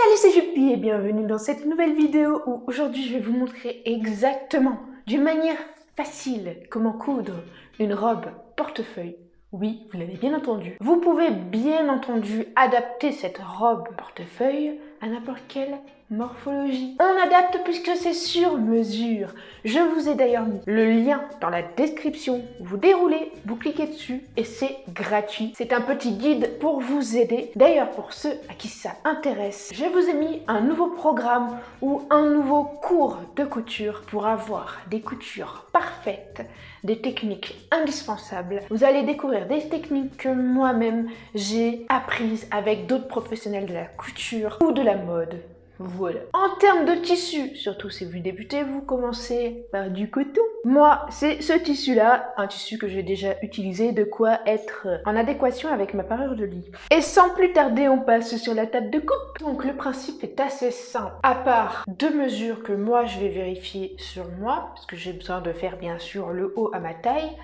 Salut, c'est Juppie et bienvenue dans cette nouvelle vidéo où aujourd'hui je vais vous montrer exactement, d'une manière facile, comment coudre une robe portefeuille. Oui, vous l'avez bien entendu. Vous pouvez bien entendu adapter cette robe portefeuille à n'importe quelle morphologie. On adapte puisque c'est sur mesure. Je vous ai d'ailleurs mis le lien dans la description. Vous déroulez, vous cliquez dessus et c'est gratuit. C'est un petit guide pour vous aider. D'ailleurs, pour ceux à qui ça intéresse, je vous ai mis un nouveau programme ou un nouveau cours de couture pour avoir des coutures parfaites, des techniques indispensables. Vous allez découvrir des techniques que moi-même j'ai apprises avec d'autres professionnels de la couture ou de la mode. Voilà. En termes de tissu, surtout si vous débutez, vous commencez par du coton. Moi, c'est ce tissu-là, un tissu que j'ai déjà utilisé, de quoi être en adéquation avec ma parure de lit. Et sans plus tarder, on passe sur la table de coupe. Donc le principe est assez simple. À part deux mesures que moi je vais vérifier sur moi, parce que j'ai besoin de faire bien sûr le haut à ma taille,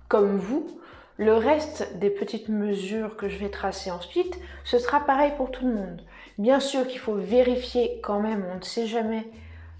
comme vous. Le reste des petites mesures que je vais tracer ensuite, ce sera pareil pour tout le monde. Bien sûr qu'il faut vérifier quand même, on ne sait jamais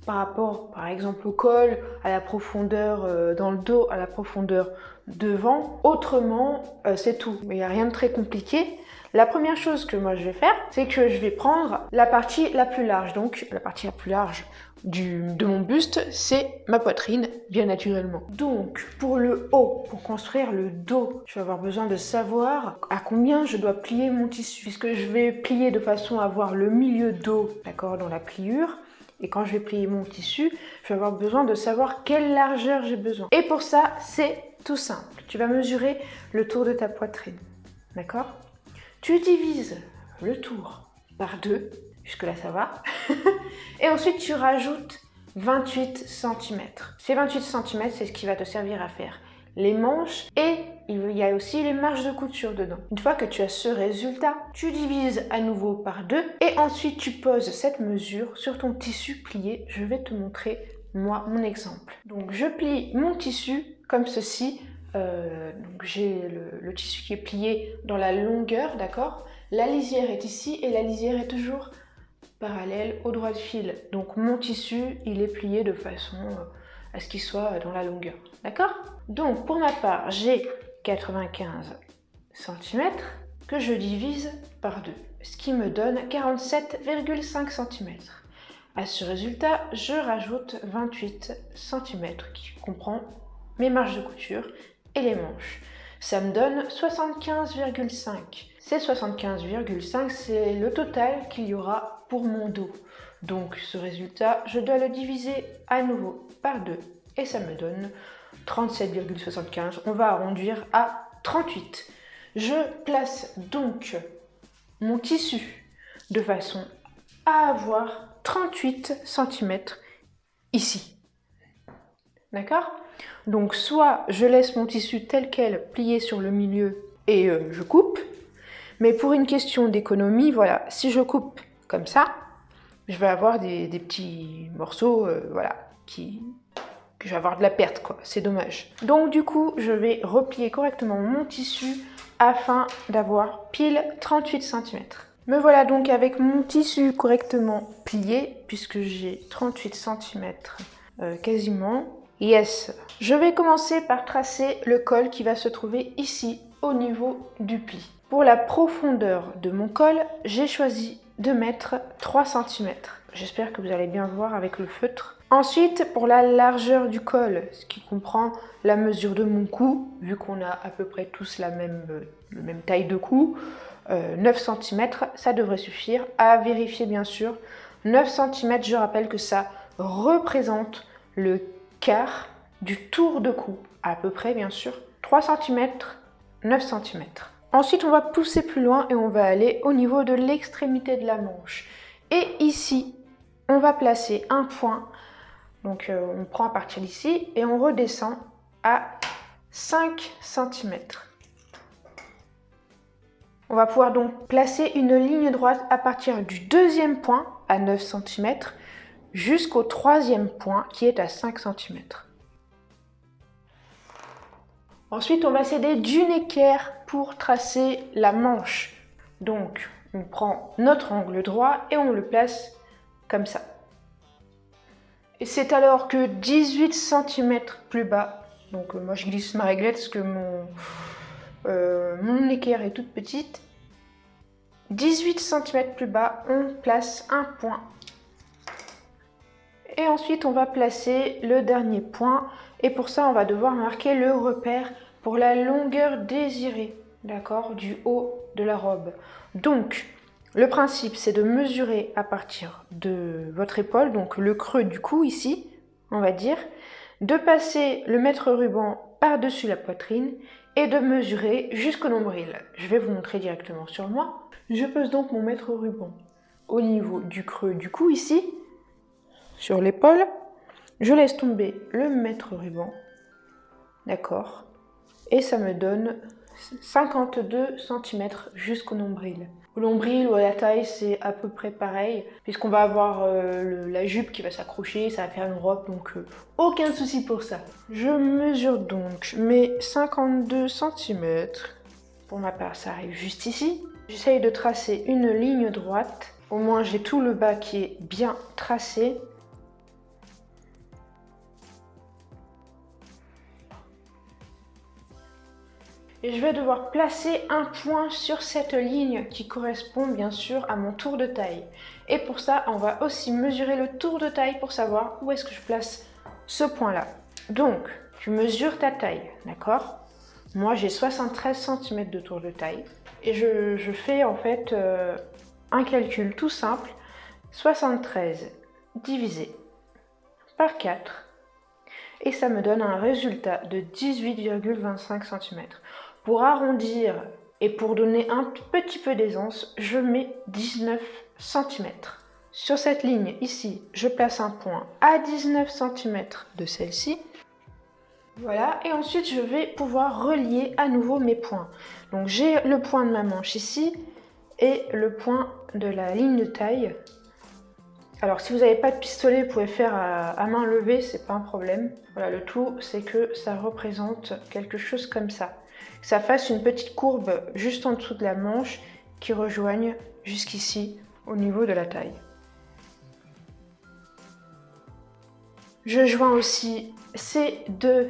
par rapport par exemple au col, à la profondeur dans le dos, à la profondeur devant. Autrement, c'est tout. Il n'y a rien de très compliqué. La première chose que moi je vais faire, c'est que je vais prendre la partie la plus large. Donc la partie la plus large de mon buste, c'est ma poitrine, bien naturellement. Donc pour le haut, pour construire le dos, je vais avoir besoin de savoir à combien je dois plier mon tissu. Puisque je vais plier de façon à avoir le milieu dos, d'accord, dans la pliure. Et quand je vais plier mon tissu, je vais avoir besoin de savoir quelle largeur j'ai besoin. Et pour ça, c'est tout simple. Tu vas mesurer le tour de ta poitrine, d'accord ? Tu divises le tour par 2, jusque-là ça va. Et ensuite tu rajoutes 28 cm. Ces 28 cm, c'est ce qui va te servir à faire les manches et il y a aussi les marges de couture dedans. Une fois que tu as ce résultat, tu divises à nouveau par 2 et ensuite tu poses cette mesure sur ton tissu plié. Je vais te montrer moi mon exemple. Donc je plie mon tissu comme ceci. Donc j'ai le tissu qui est plié dans la longueur, d'accord ? La lisière est ici et la lisière est toujours parallèle au droit de fil. Donc mon tissu, il est plié de façon à ce qu'il soit dans la longueur, d'accord ? Donc pour ma part, j'ai 95 cm que je divise par 2, ce qui me donne 47,5 cm. À ce résultat, je rajoute 28 cm qui comprend mes marges de couture et les manches. Ça me donne 75,5. Ces 75,5, c'est le total qu'il y aura pour mon dos. Donc ce résultat, je dois le diviser à nouveau par 2 et ça me donne 37,75. On va arrondir à 38. Je place donc mon tissu de façon à avoir 38 cm ici. D'accord ? Donc soit je laisse mon tissu tel quel plié sur le milieu et je coupe, mais pour une question d'économie, voilà, si je coupe comme ça, je vais avoir des petits morceaux, voilà, que je vais avoir de la perte, quoi, c'est dommage. Donc du coup, je vais replier correctement mon tissu afin d'avoir pile 38 cm. Me voilà donc avec mon tissu correctement plié, puisque j'ai 38 cm quasiment. Yes, je vais commencer par tracer le col qui va se trouver ici au niveau du pli. Pour la profondeur de mon col, j'ai choisi de mettre 3 cm. J'espère que vous allez bien voir avec le feutre. Ensuite, pour la largeur du col, ce qui comprend la mesure de mon cou, vu qu'on a à peu près tous la même taille de cou, 9 cm, ça devrait suffire. À vérifier bien sûr. 9 cm, je rappelle que ça représente le quart du tour de cou, à peu près bien sûr, 3 cm, 9 cm. Ensuite, on va pousser plus loin et on va aller au niveau de l'extrémité de la manche. Et ici, on va placer un point, donc on prend à partir d'ici et on redescend à 5 cm. On va pouvoir donc placer une ligne droite à partir du deuxième point à 9 cm jusqu'au troisième point qui est à 5 cm. Ensuite, on va s'aider d'une équerre pour tracer la manche. Donc, On prend notre angle droit et on le place comme ça. Et c'est alors que 18 cm plus bas, donc moi je glisse ma réglette parce que mon équerre est toute petite. 18 cm plus bas, on place un point. Et ensuite, on va placer le dernier point. Et pour ça, on va devoir marquer le repère pour la longueur désirée, d'accord, du haut de la robe. Donc, le principe, c'est de mesurer à partir de votre épaule, donc le creux du cou ici, on va dire, de passer le mètre-ruban par-dessus la poitrine et de mesurer jusqu'au nombril. Je vais vous montrer directement sur moi. Je pose donc mon mètre-ruban au niveau du creux du cou ici, sur l'épaule. Je laisse tomber le mètre-ruban, d'accord, et ça me donne 52 cm jusqu'au nombril. Au nombril ou à la taille, c'est à peu près pareil, puisqu'on va avoir la jupe qui va s'accrocher, ça va faire une robe, donc aucun souci pour ça. Je mesure donc mes 52 cm. Pour ma part, ça arrive juste ici. J'essaye de tracer une ligne droite. Au moins, j'ai tout le bas qui est bien tracé. Et je vais devoir placer un point sur cette ligne qui correspond bien sûr à mon tour de taille. Et pour ça, on va aussi mesurer le tour de taille pour savoir où est-ce que je place ce point-là. Donc, tu mesures ta taille, d'accord? Moi, j'ai 73 cm de tour de taille. Et je fais en fait un calcul tout simple. 73 divisé par 4. Et ça me donne un résultat de 18,25 cm. Pour arrondir et pour donner un petit peu d'aisance, je mets 19 cm. Sur cette ligne ici, je place un point à 19 cm de celle-ci. Voilà, et ensuite je vais pouvoir relier à nouveau mes points. Donc j'ai le point de ma manche ici et le point de la ligne de taille. Alors si vous n'avez pas de pistolet, vous pouvez faire à main levée, c'est pas un problème. Voilà, le tout c'est que ça représente quelque chose comme ça. Que ça fasse une petite courbe juste en dessous de la manche qui rejoigne jusqu'ici au niveau de la taille. Je joins aussi ces deux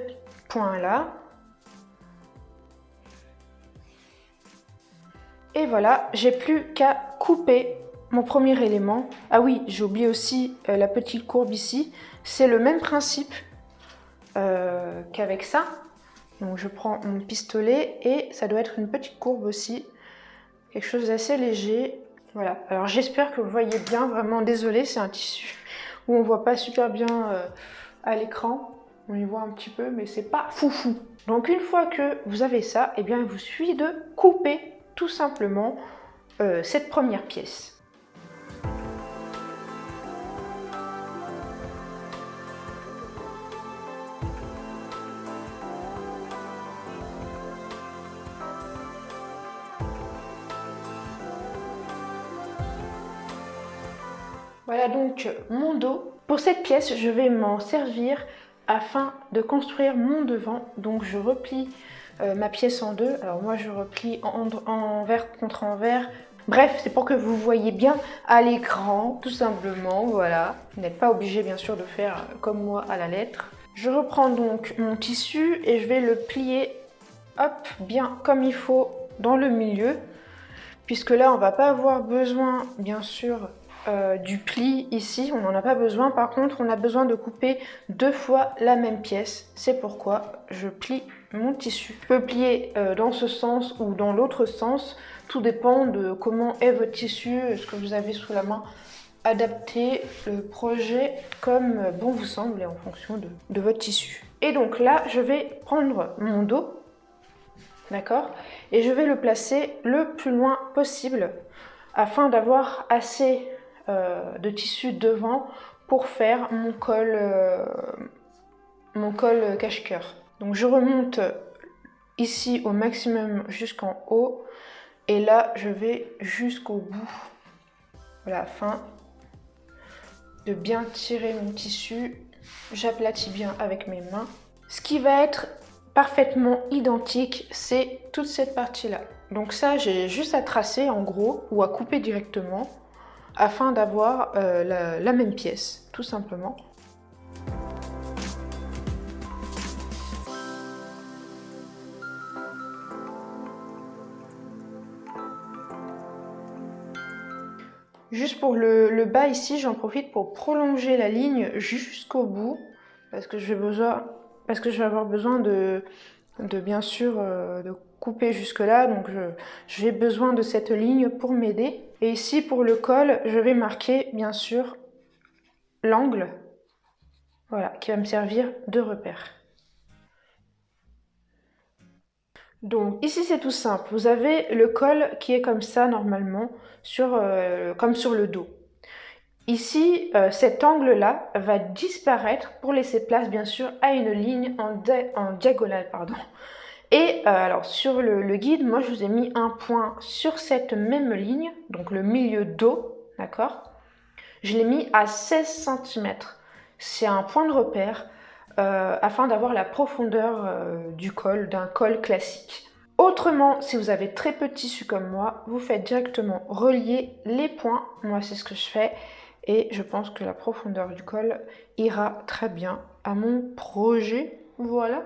points-là. Et voilà, j'ai plus qu'à couper mon premier élément. Ah oui, j'ai oublié aussi la petite courbe ici. C'est le même principe qu'avec ça. Donc je prends mon pistolet et ça doit être une petite courbe aussi. Quelque chose d'assez léger. Voilà, alors j'espère que vous voyez bien, vraiment désolé, c'est un tissu où on voit pas super bien à l'écran. On y voit un petit peu, mais c'est pas foufou. Donc une fois que vous avez ça, eh bien il vous suffit de couper tout simplement cette première pièce. Voilà donc mon dos. Pour cette pièce, je vais m'en servir afin de construire mon devant. Donc je replie ma pièce en deux. Alors moi je replie envers contre envers. Bref, c'est pour que vous voyez bien à l'écran, tout simplement, voilà. Vous n'êtes pas obligé bien sûr de faire comme moi à la lettre. Je reprends donc mon tissu et je vais le plier, hop, bien comme il faut dans le milieu. Puisque là, on va pas avoir besoin, bien sûr, du pli ici, on n'en a pas besoin. Par contre, on a besoin de couper deux fois la même pièce. C'est pourquoi je plie mon tissu. Je peux plier dans ce sens ou dans l'autre sens. Tout dépend de comment est votre tissu, ce que vous avez sous la main. Adaptez le projet comme bon vous semble et en fonction de votre tissu. Et donc là, je vais prendre mon dos, d'accord, et je vais le placer le plus loin possible afin d'avoir assez de tissu devant pour faire mon col cache-cœur. Donc je remonte ici au maximum jusqu'en haut et là je vais jusqu'au bout, voilà, afin de bien tirer mon tissu. J'aplatis bien avec mes mains. Ce qui va être parfaitement identique, c'est toute cette partie là. Donc ça, j'ai juste à tracer en gros ou à couper directement afin d'avoir la même pièce, tout simplement. Juste pour le bas ici, j'en profite pour prolonger la ligne jusqu'au bout parce que je vais avoir besoin de bien sûr de couper jusque là, donc j'ai besoin de cette ligne pour m'aider. Et ici pour le col, je vais marquer bien sûr l'angle, voilà, qui va me servir de repère. Donc ici c'est tout simple, vous avez le col qui est comme ça normalement, comme sur le dos. Ici, cet angle-là va disparaître pour laisser place bien sûr à une ligne en diagonale, pardon. Et alors sur le guide, moi je vous ai mis un point sur cette même ligne, donc le milieu dos, d'accord? Je l'ai mis à 16 cm. C'est un point de repère afin d'avoir la profondeur du col, d'un col classique. Autrement, si vous avez très peu de tissu comme moi, vous faites directement relier les points. Moi, c'est ce que je fais. Et je pense que la profondeur du col ira très bien à mon projet. Voilà.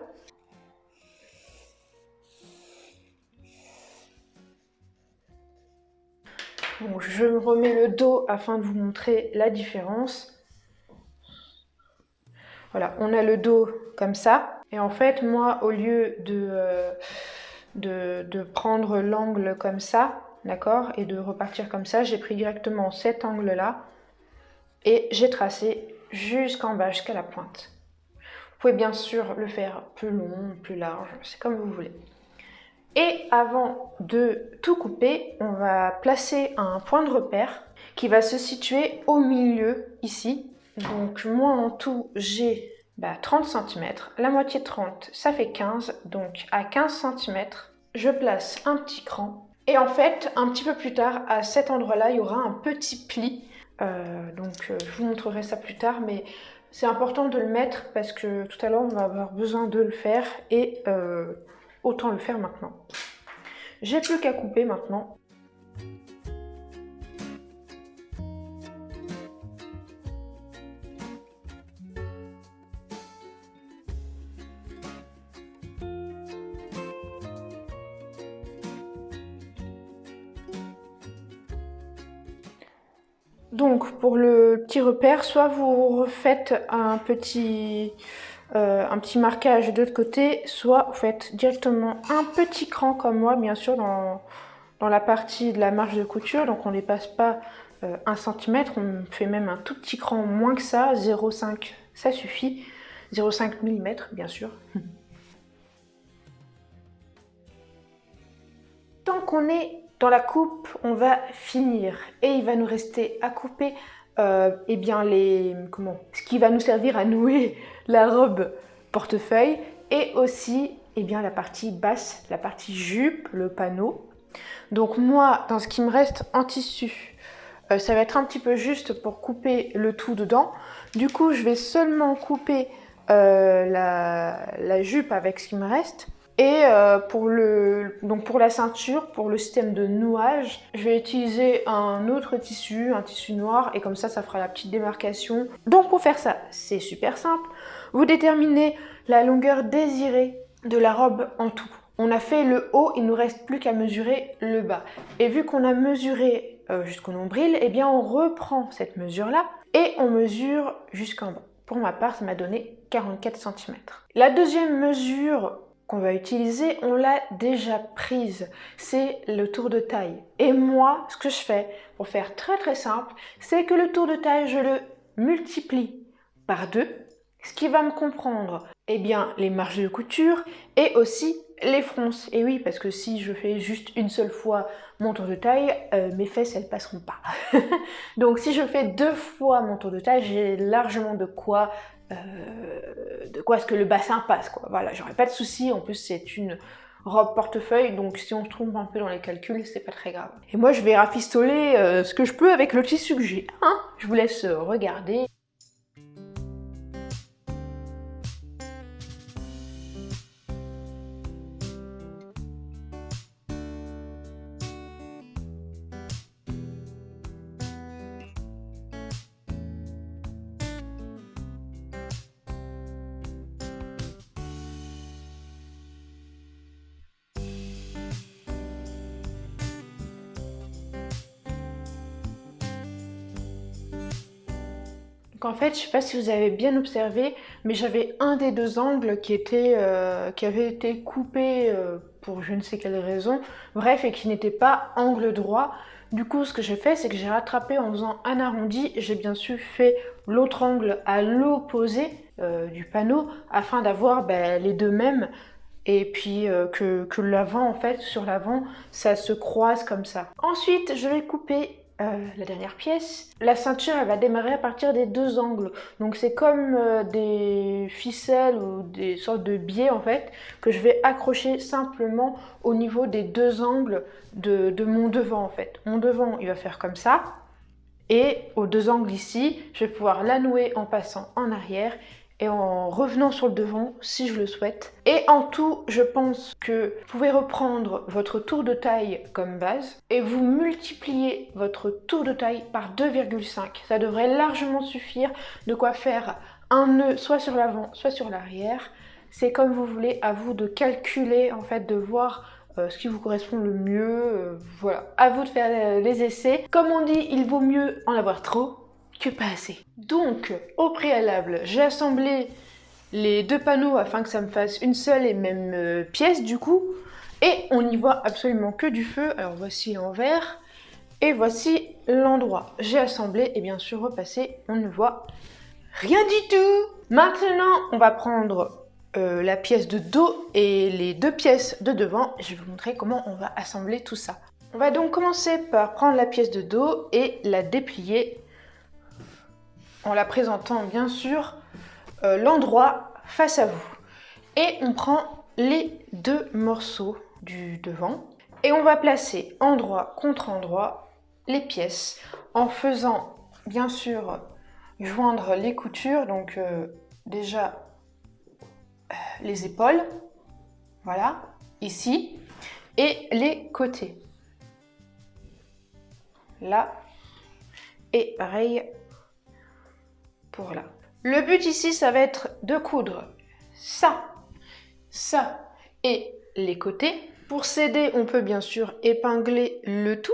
Donc, je me remets le dos afin de vous montrer la différence. Voilà, on a le dos comme ça. Et en fait, moi, au lieu de prendre l'angle comme ça, d'accord, et de repartir comme ça, j'ai pris directement cet angle-là et j'ai tracé jusqu'en bas, jusqu'à la pointe. Vous pouvez bien sûr le faire plus long, plus large, c'est comme vous voulez. Et avant de tout couper, on va placer un point de repère qui va se situer au milieu ici. Donc moi en tout j'ai 30 cm, la moitié de 30 ça fait 15, donc à 15 cm je place un petit cran. Et en fait un petit peu plus tard à cet endroit là il y aura un petit pli, je vous montrerai ça plus tard, mais c'est important de le mettre parce que tout à l'heure on va avoir besoin de le faire et autant le faire maintenant. J'ai plus qu'à couper maintenant. Donc pour le petit repère, soit vous refaites un petit marquage de l'autre côté, soit vous faites directement un petit cran comme moi, bien sûr, dans la partie de la marge de couture. Donc on ne dépasse pas 1 cm, on fait même un tout petit cran moins que ça, 0,5 ça suffit, 0,5 mm bien sûr. Tant qu'on est dans la coupe, on va finir et il va nous rester à couper ce qui va nous servir à nouer la robe portefeuille et aussi la partie basse, la partie jupe, le panneau. Donc moi, dans ce qui me reste en tissu, ça va être un petit peu juste pour couper le tout dedans. Du coup, je vais seulement couper la jupe avec ce qui me reste. Et pour la ceinture, pour le système de nouage, je vais utiliser un autre tissu, un tissu noir, et comme ça, ça fera la petite démarcation. Donc pour faire ça, c'est super simple. Vous déterminez la longueur désirée de la robe en tout. On a fait le haut, il ne nous reste plus qu'à mesurer le bas. Et vu qu'on a mesuré jusqu'au nombril, eh bien on reprend cette mesure-là et on mesure jusqu'en bas. Pour ma part, ça m'a donné 44 cm. La deuxième mesure qu'on va utiliser, on l'a déjà prise, c'est le tour de taille. Et moi, ce que je fais, pour faire très très simple, c'est que le tour de taille, je le multiplie par 2, ce qui va me comprendre les marges de couture et aussi les fronces. Et oui, parce que si je fais juste une seule fois mon tour de taille, mes fesses, elles passeront pas. Donc si je fais 2 fois mon tour de taille, j'ai largement de quoi est-ce que le bassin passe, quoi. Voilà, j'aurais pas de souci. En plus, c'est une robe portefeuille, donc si on se trompe un peu dans les calculs, c'est pas très grave. Et moi, je vais rafistoler ce que je peux avec le tissu que j'ai. Hein, je vous laisse regarder. Donc en fait, je sais pas si vous avez bien observé, mais j'avais un des deux angles qui avait été coupé pour je ne sais quelle raison, bref, et qui n'était pas angle droit. Du coup, ce que j'ai fait, c'est que j'ai rattrapé en faisant un arrondi. J'ai bien sûr fait l'autre angle à l'opposé du panneau afin d'avoir les deux mêmes. Et puis que l'avant, en fait, sur l'avant, ça se croise comme ça. Ensuite, je vais couper la dernière pièce. La ceinture, elle va démarrer à partir des deux angles. Donc c'est comme des ficelles ou des sortes de biais, en fait, que je vais accrocher simplement au niveau des deux angles de mon devant, en fait. Mon devant, il va faire comme ça. Et aux deux angles ici, je vais pouvoir la nouer en passant en arrière et en revenant sur le devant si je le souhaite. Et en tout, je pense que vous pouvez reprendre votre tour de taille comme base et vous multipliez votre tour de taille par 2,5. Ça devrait largement suffire de quoi faire un nœud soit sur l'avant, soit sur l'arrière. C'est comme vous voulez, à vous de calculer, en fait, de voir ce qui vous correspond le mieux. Voilà, à vous de faire les essais. Comme on dit, il vaut mieux en avoir trop que pas assez. Donc, au préalable, j'ai assemblé les deux panneaux afin que ça me fasse une seule et même pièce du coup. Et on n'y voit absolument que du feu. Alors voici l'envers et voici l'endroit. J'ai assemblé et bien sûr repassé, on ne voit rien du tout. Maintenant, on va prendre la pièce de dos et les deux pièces de devant. Je vais vous montrer comment on va assembler tout ça. On va donc commencer par prendre la pièce de dos et la déplier en la présentant bien sûr l'endroit face à vous. Et on prend les deux morceaux du devant et on va placer endroit contre endroit les pièces en faisant bien sûr joindre les coutures, donc déjà les épaules, voilà, ici, et les côtés, là, et pareil pour là. Le but ici, ça va être de coudre ça, ça et les côtés. Pour s'aider, on peut bien sûr épingler le tout.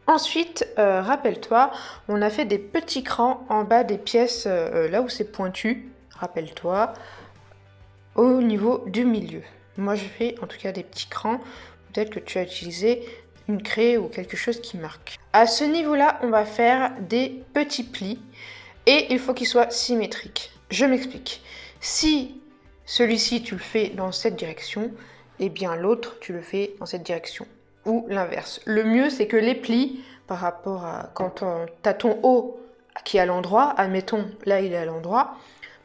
Ensuite, rappelle-toi, on a fait des petits crans en bas des pièces, là où c'est pointu, rappelle-toi, au niveau du milieu. Moi, je fais en tout cas des petits crans. Peut-être que tu as utilisé une craie ou quelque chose qui marque. À ce niveau-là, on va faire des petits plis et il faut qu'ils soient symétriques. Je m'explique. Si celui-ci, tu le fais dans cette direction, et bien l'autre, tu le fais dans cette direction. Ou l'inverse. Le mieux, c'est que les plis, par rapport à quand tu as ton haut qui est à l'endroit, admettons, là il est à l'endroit,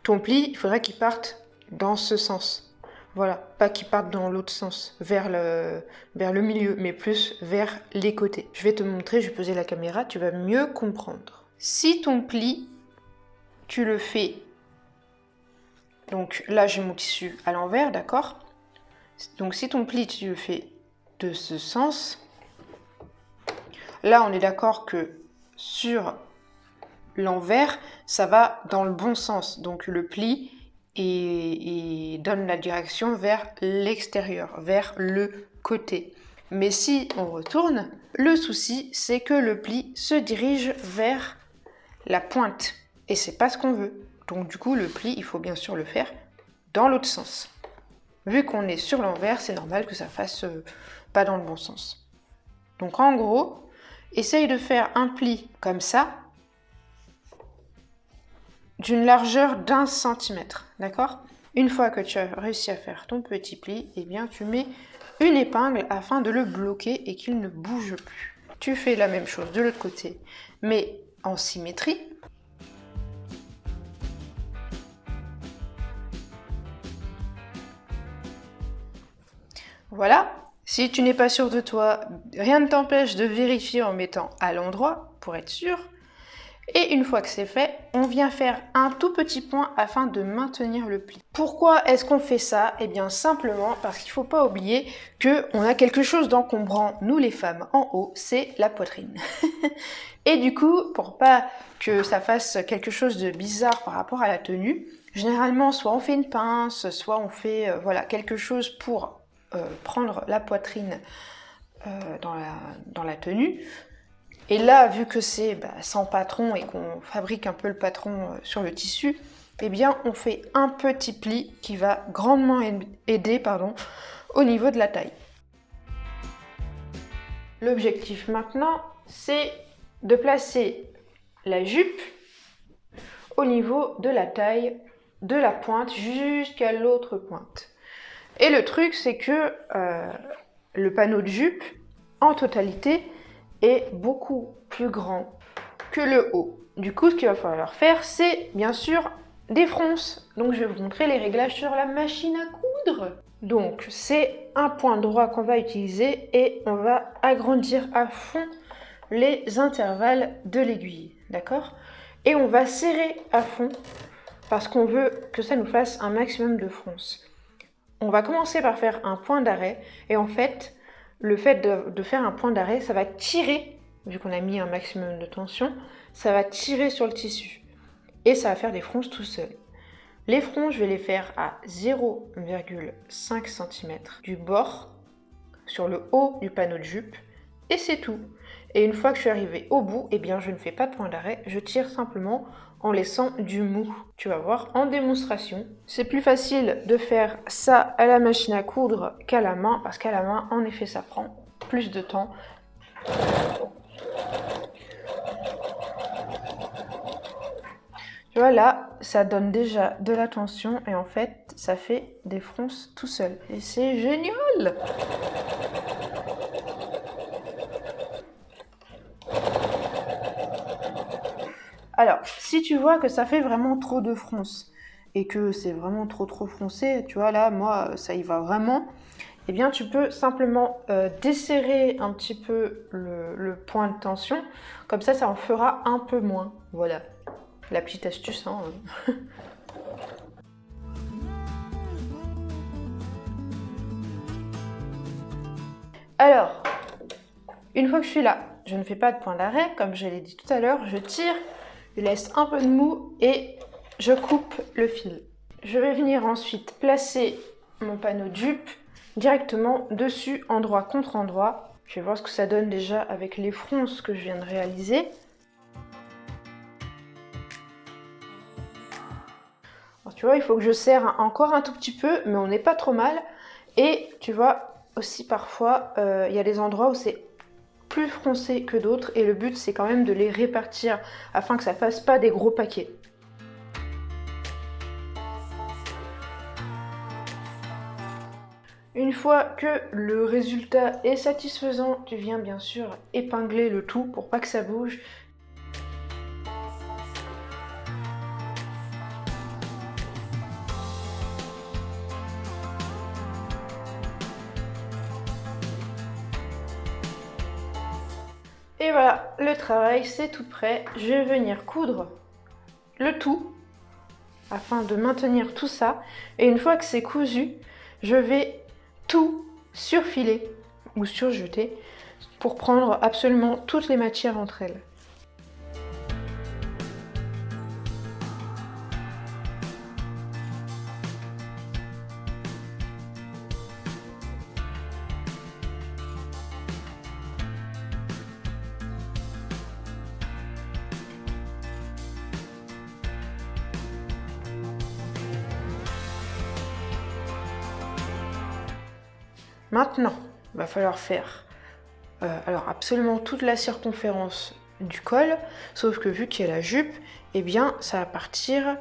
ton pli, il faudrait qu'il parte dans ce sens. Voilà, pas qu'il parte dans l'autre sens, vers le milieu, mais plus vers les côtés. Je vais te montrer, je vais poser la caméra, tu vas mieux comprendre. Si ton pli, tu le fais, donc là j'ai mon tissu à l'envers, d'accord? Donc si ton pli, tu le fais de ce sens, là on est d'accord que sur l'envers ça va dans le bon sens, donc le pli et donne la direction vers l'extérieur, vers le côté. Mais si on retourne, le souci c'est que le pli se dirige vers la pointe et c'est pas ce qu'on veut. Donc du coup le pli, il faut bien sûr le faire dans l'autre sens. Vu qu'on est sur l'envers, c'est normal que ça fasse pas dans le bon sens. Donc en gros, essaye de faire un pli comme ça, d'une largeur d'1 centimètre, d'accord? Une fois que tu as réussi à faire ton petit pli, eh bien tu mets une épingle afin de le bloquer et qu'il ne bouge plus. Tu fais la même chose de l'autre côté, mais en symétrie. Voilà. Si tu n'es pas sûr de toi, rien ne t'empêche de vérifier en mettant à l'endroit pour être sûr. Et une fois que c'est fait, on vient faire un tout petit point afin de maintenir le pli. Pourquoi est-ce qu'on fait ça? Eh bien simplement parce qu'il ne faut pas oublier qu'on a quelque chose d'encombrant, nous les femmes, en haut, c'est la poitrine. Et du coup, pour pas que ça fasse quelque chose de bizarre par rapport à la tenue, généralement soit on fait une pince, soit on fait voilà, quelque chose pour prendre la poitrine dans la tenue. Et là, vu que c'est sans patron et qu'on fabrique un peu le patron sur le tissu, eh bien on fait un petit pli qui va grandement aider au niveau de la taille. L'objectif maintenant, c'est de placer la jupe au niveau de la taille, de la pointe jusqu'à l'autre pointe. Et le truc, c'est que le panneau de jupe, en totalité, est beaucoup plus grand que le haut. Du coup, ce qu'il va falloir faire, c'est bien sûr des fronces. Donc, je vais vous montrer les réglages sur la machine à coudre. Donc, c'est un point droit qu'on va utiliser et on va agrandir à fond les intervalles de l'aiguille, d'accord? Et on va serrer à fond parce qu'on veut que ça nous fasse un maximum de fronces. On va commencer par faire un point d'arrêt et en fait, le fait de faire un point d'arrêt, ça va tirer, vu qu'on a mis un maximum de tension, ça va tirer sur le tissu et ça va faire des fronces tout seul. Les fronces, je vais les faire à 0,5 cm du bord sur le haut du panneau de jupe et c'est tout. Et une fois que je suis arrivée au bout, eh bien je ne fais pas de point d'arrêt, je tire simplement en laissant du mou. Tu vas voir en démonstration. C'est plus facile de faire ça à la machine à coudre qu'à la main, parce qu'à la main, en effet, ça prend plus de temps. Tu vois, là, ça donne déjà de la tension et en fait, ça fait des fronces tout seul. Et c'est génial! Alors, si tu vois que ça fait vraiment trop de fronces et que c'est vraiment trop foncé, tu vois là, moi, ça y va vraiment, eh bien tu peux simplement desserrer un petit peu le point de tension, comme ça en fera un peu moins. Voilà, la petite astuce, hein. Alors, une fois que je suis là, je ne fais pas de point d'arrêt, comme je l'ai dit tout à l'heure, je tire, je laisse un peu de mou et je coupe le fil. Je vais venir ensuite placer mon panneau de jupe directement dessus, endroit contre endroit. Je vais voir ce que ça donne déjà avec les fronces que je viens de réaliser. Alors, tu vois, il faut que je serre encore un tout petit peu, mais on n'est pas trop mal. Et tu vois, aussi parfois, il y a des endroits où c'est plus froncé que d'autres et le but c'est quand même de les répartir afin que ça fasse pas des gros paquets. Une fois que le résultat est satisfaisant, tu viens bien sûr épingler le tout pour pas que ça bouge. Et voilà, le travail c'est tout prêt. Je vais venir coudre le tout afin de maintenir tout ça. Et une fois que c'est cousu, je vais tout surfiler ou surjeter pour prendre absolument toutes les matières entre elles. Maintenant, il va falloir faire alors absolument toute la circonférence du col, sauf que vu qu'il y a la jupe, eh bien ça va partir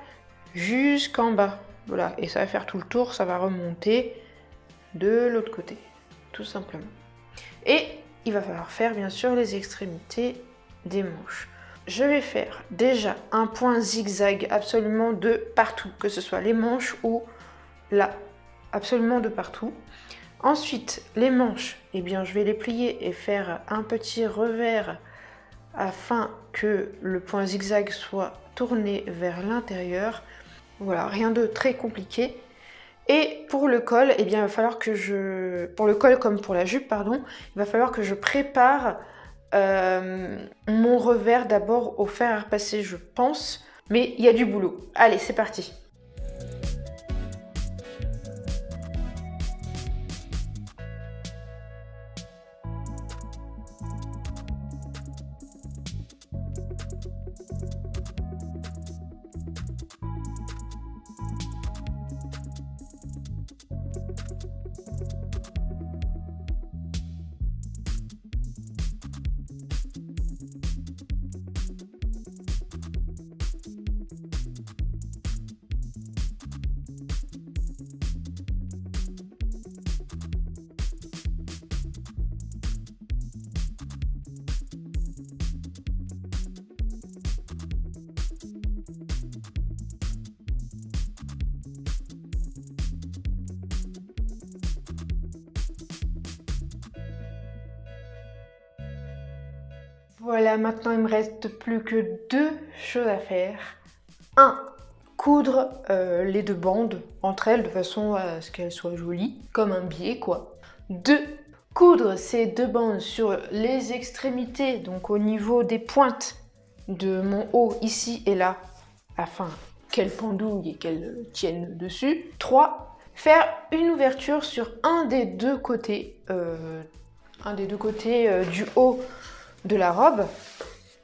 jusqu'en bas. Voilà, et ça va faire tout le tour, ça va remonter de l'autre côté, tout simplement. Et il va falloir faire bien sûr les extrémités des manches. Je vais faire déjà un point zigzag absolument de partout, que ce soit les manches ou là, absolument de partout. Ensuite, les manches, eh bien, je vais les plier et faire un petit revers afin que le point zigzag soit tourné vers l'intérieur. Voilà, rien de très compliqué. Et pour le col, eh bien, il va falloir que pour le col comme pour la jupe, pardon, il va falloir que je prépare mon revers d'abord au fer à repasser, je pense. Mais il y a du boulot. Allez, c'est parti. Voilà, maintenant il me reste plus que deux choses à faire. 1. Coudre les deux bandes entre elles de façon à ce qu'elles soient jolies, comme un biais quoi. 2. Coudre ces deux bandes sur les extrémités, donc au niveau des pointes de mon haut ici et là, afin qu'elles pendouillent et qu'elles tiennent dessus. 3. Faire une ouverture sur un des deux côtés du haut de la robe.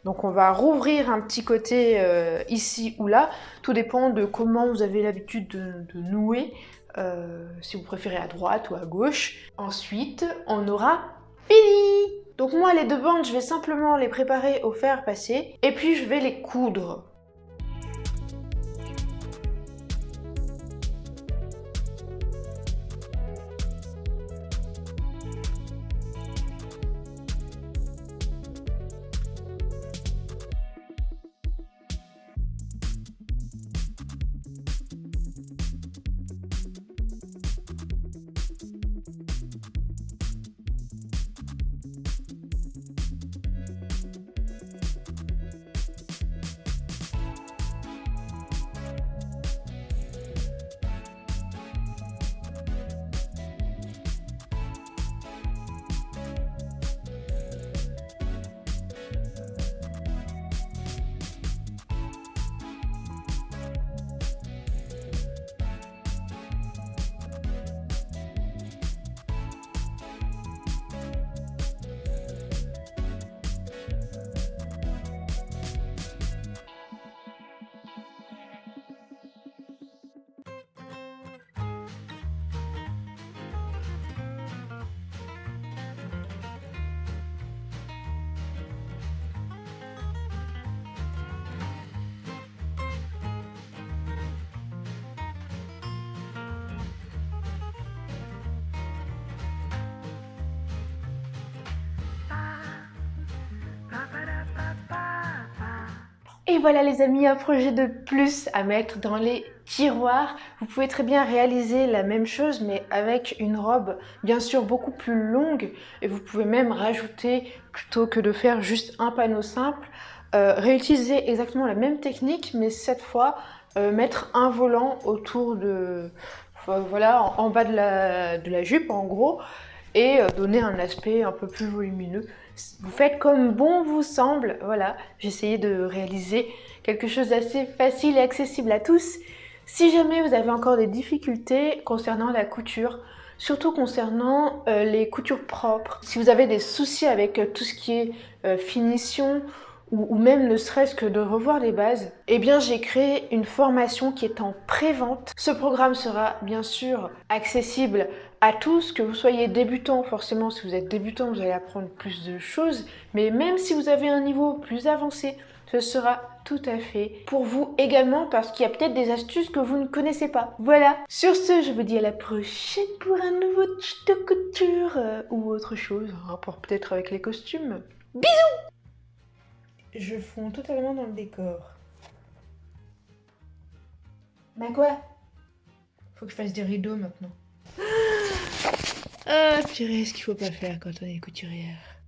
Donc on va rouvrir un petit côté ici ou là, tout dépend de comment vous avez l'habitude de nouer, si vous préférez à droite ou à gauche. Ensuite, on aura fini. Donc moi les deux bandes, je vais simplement les préparer au fer à passer et puis je vais les coudre. Et voilà les amis, un projet de plus à mettre dans les tiroirs. Vous pouvez très bien réaliser la même chose mais avec une robe bien sûr beaucoup plus longue et vous pouvez même rajouter, plutôt que de faire juste un panneau simple, réutiliser exactement la même technique mais cette fois mettre un volant autour de, voilà, en bas de la jupe en gros, et donner un aspect un peu plus volumineux. Vous faites comme bon vous semble, voilà, j'ai essayé de réaliser quelque chose d'assez facile et accessible à tous. Si jamais vous avez encore des difficultés concernant la couture, surtout concernant les coutures propres, si vous avez des soucis avec tout ce qui est finition, ou même ne serait-ce que de revoir les bases, eh bien j'ai créé une formation qui est en pré-vente. Ce programme sera bien sûr accessible à tous, que vous soyez débutant, forcément si vous êtes débutant vous allez apprendre plus de choses, mais même si vous avez un niveau plus avancé, ce sera tout à fait pour vous également parce qu'il y a peut-être des astuces que vous ne connaissez pas. Voilà. Sur ce, je vous dis à la prochaine pour un nouveau tuto couture ou autre chose, en rapport peut-être avec les costumes. Bisous! Je fonds totalement dans le décor. Bah quoi? Faut que je fasse des rideaux maintenant. Ah, purée, ce qu'il faut pas faire quand on est couturière.